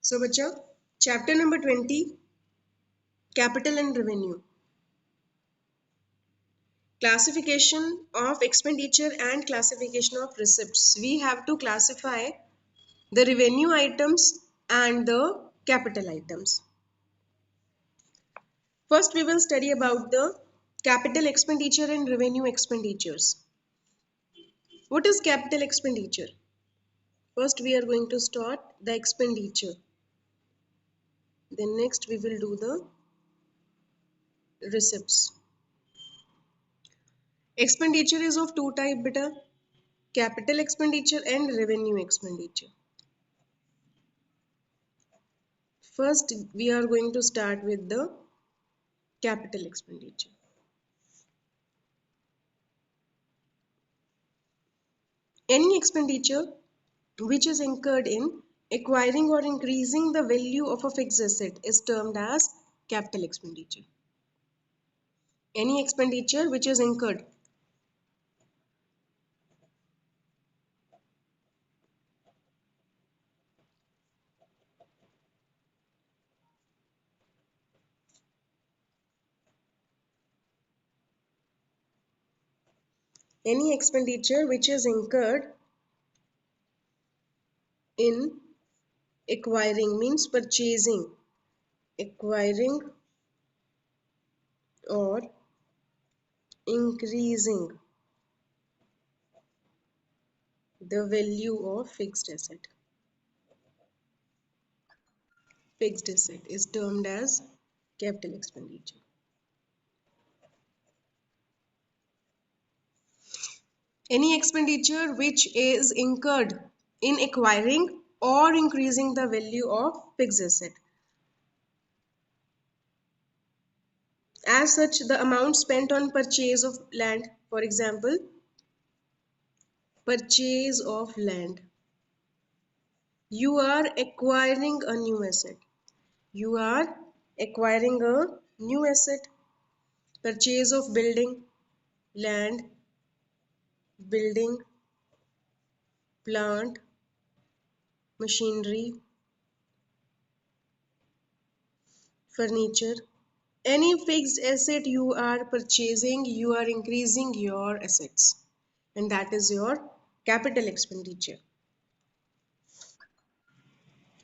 So बच्चा chapter number 20 capital and revenue, classification of expenditure and classification of receipts. We have to classify the revenue items and the capital items. First we will study about the capital expenditure and revenue expenditures. What is capital expenditure? First we are going to start the expenditure. Then next we will do the receipts. Expenditure is of two type beta, capital expenditure and revenue expenditure. First we are going to start with the capital expenditure. Any expenditure which is incurred in acquiring or increasing the value of a fixed asset is termed as capital expenditure. Any expenditure which is incurred any expenditure which is incurred in acquiring means purchasing, acquiring or increasing the value of fixed asset. Fixed asset is termed as capital expenditure. Any expenditure which is incurred in acquiring or increasing the value of fixed asset. As such, the amount spent on purchase of land, for example, purchase of land. You are acquiring a new asset. You are acquiring a new asset. Purchase of building, land, building, plant, machinery, furniture. Any fixed asset you are purchasing, you are increasing your assets, and that is your capital expenditure.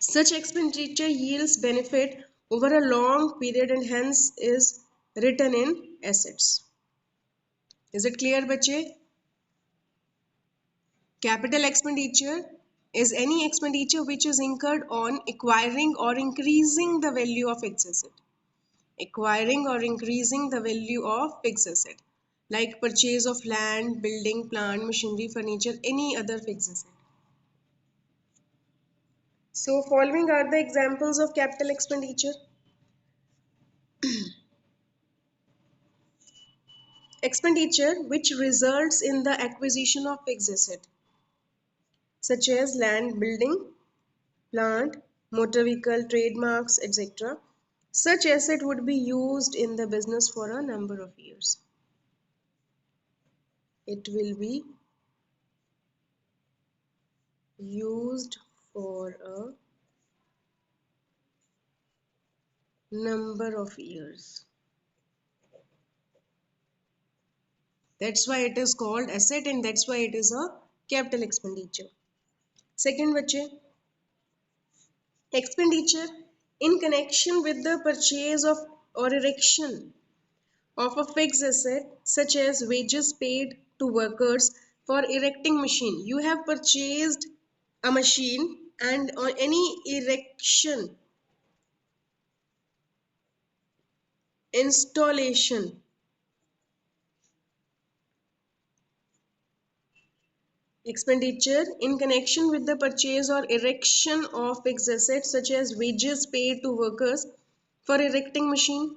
Such expenditure yields benefit over a long period and hence is written in assets. Is it clear, bache? Capital expenditure is any expenditure which is incurred on acquiring or increasing the value of fixed asset. Acquiring or increasing the value of fixed asset, like purchase of land, building, plant, machinery, furniture, any other fixed asset. So following are the examples of capital expenditure. Expenditure which results in the acquisition of fixed asset, such as land, building, plant, motor vehicle, trademarks, etc. Such asset would be used in the business for a number of years. It will be used for a number of years. That's why it is called asset and that's why it is a capital expenditure. Second, bache, expenditure in connection with the purchase of or erection of a fixed asset such as wages paid to workers for erecting machine. You have purchased a machine and on any erection, installation, expenditure in connection with the purchase or erection of fixed assets such as wages paid to workers for erecting machine,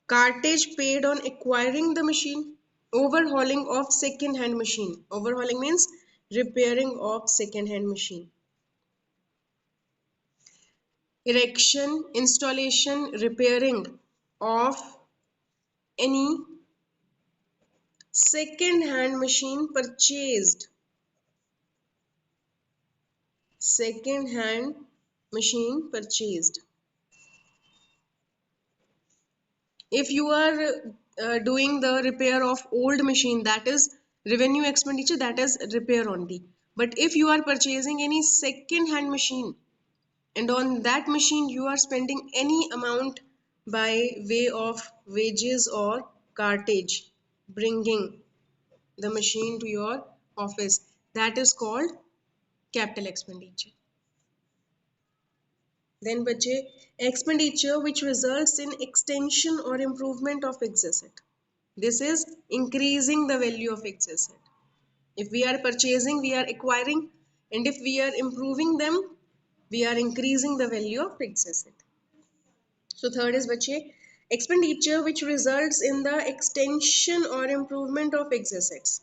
cartage paid on acquiring the machine, overhauling of second hand machine. Overhauling means repairing of second hand machine. Erection, installation, repairing of any second hand machine purchased, second hand machine purchased. If you are doing the repair of old machine, that is revenue expenditure, that is repair only. But if you are purchasing any second hand machine, and on that machine you are spending any amount by way of wages or cartage, bringing the machine to your office, that is called capital expenditure. Then bache, expenditure which results in extension or improvement of fixed asset. This is increasing the value of fixed asset. If we are purchasing, we are acquiring, and if we are improving them, we are increasing the value of fixed asset. So third is bache, expenditure which results in the extension or improvement of fixed assets.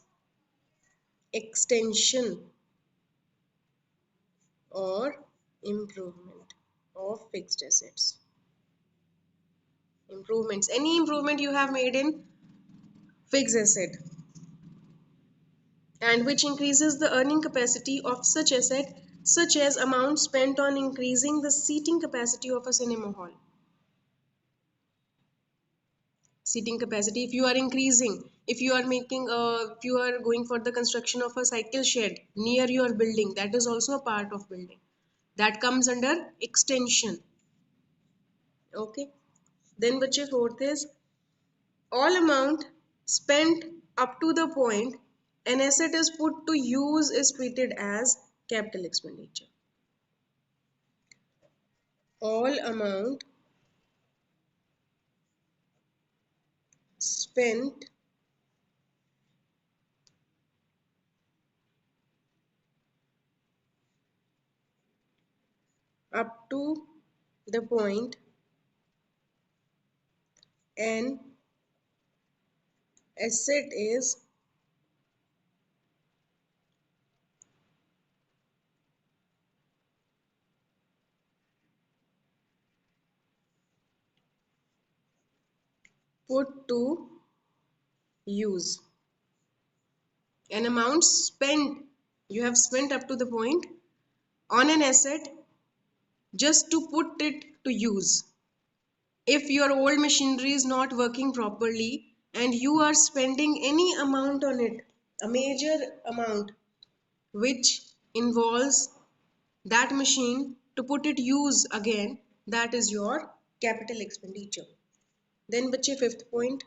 Extension or improvement of fixed assets. Improvements, any improvement you have made in fixed asset, and which increases the earning capacity of such asset, such as amount spent on increasing the seating capacity of a cinema hall. Seating capacity, if you are increasing, if you are making if you are going for the construction of a cycle shed near your building, that is also a part of building, that comes under extension. Okay, then which is fourth is, all amount spent up to the point an asset is put to use is treated as capital expenditure. All amount spent up to the point an asset is put to use. An amount spent, you have spent up to the point on an asset just to put it to use. If your old machinery is not working properly and you are spending any amount on it, a major amount which involves that machine to put it use again, that is your capital expenditure. Then bache, fifth point,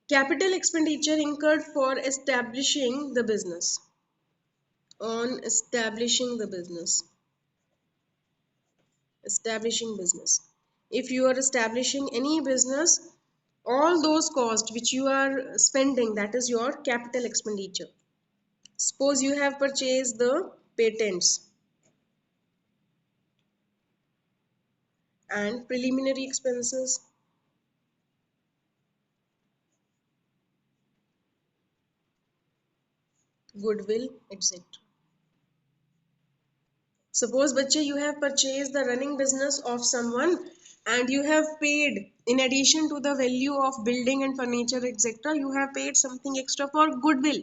capital expenditure incurred for establishing the business. On establishing the business. Establishing business, if you are establishing any business, all those costs which you are spending, that is your capital expenditure. Suppose you have purchased the patents and preliminary expenses, goodwill, etc. Suppose bache, you have purchased the running business of someone and you have paid, in addition to the value of building and furniture, etc., you have paid something extra for goodwill.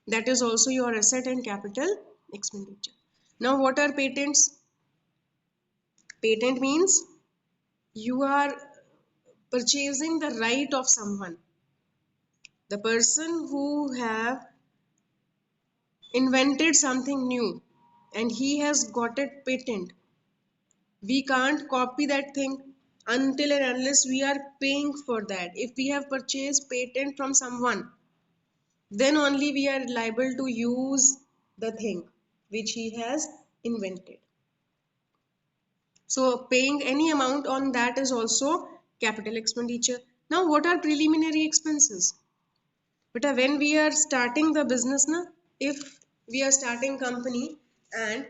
That is also your asset and capital expenditure. Now what are patents? Patent means you are purchasing the right of someone. The person who have invented something new and he has got it patent, we can't copy that thing until and unless we are paying for that. If we have purchased patent from someone, then only we are liable to use the thing which he has invented. So paying any amount on that is also capital expenditure. Now what are preliminary expenses? But when we are starting the business, na, if we are starting company and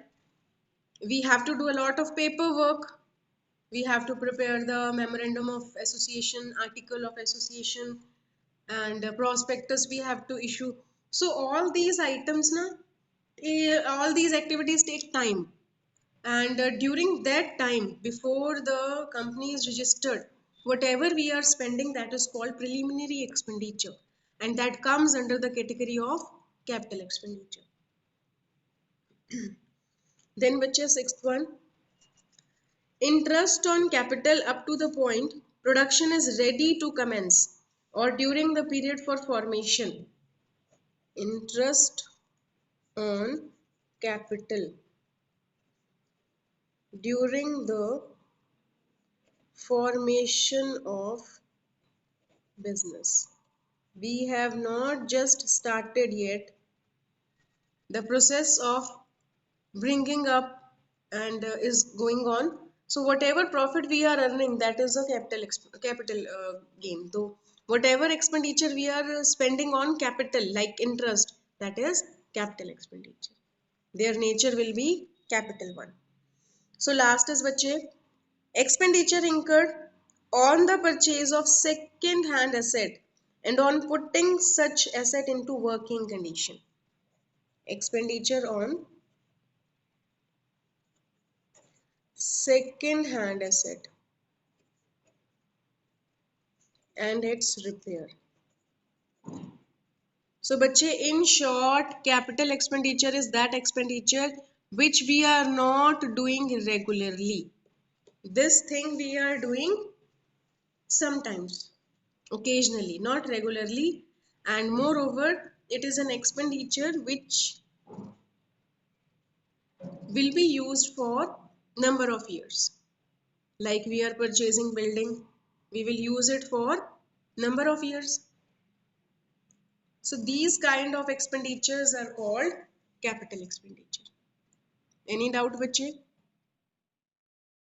we have to do a lot of paperwork, we have to prepare the memorandum of association, article of association, and prospectus we have to issue. So all these items na, all these activities take time, and during that time before the company is registered, whatever we are spending, that is called preliminary expenditure, and that comes under the category of capital expenditure. Then बच्चे sixth one, interest on capital up to the point production is ready to commence or during the period for formation. Interest on capital during the formation of business. We have not just started yet. The process of bringing up and is going on. So whatever profit we are earning, that is a capital gain. So whatever expenditure we are spending on capital, like interest, that is capital expenditure. Their nature will be capital one. So last is bache, expenditure incurred on the purchase of second hand asset and on putting such asset into working condition. Expenditure on second hand asset and its repair. So bache, in short, capital expenditure is that expenditure which we are not doing regularly. This thing we are doing sometimes, occasionally, not regularly, and moreover it is an expenditure which will be used for number of years. Like we are purchasing building, we will use it for number of years. So these kind of expenditures are called capital expenditure. Any doubt, bache?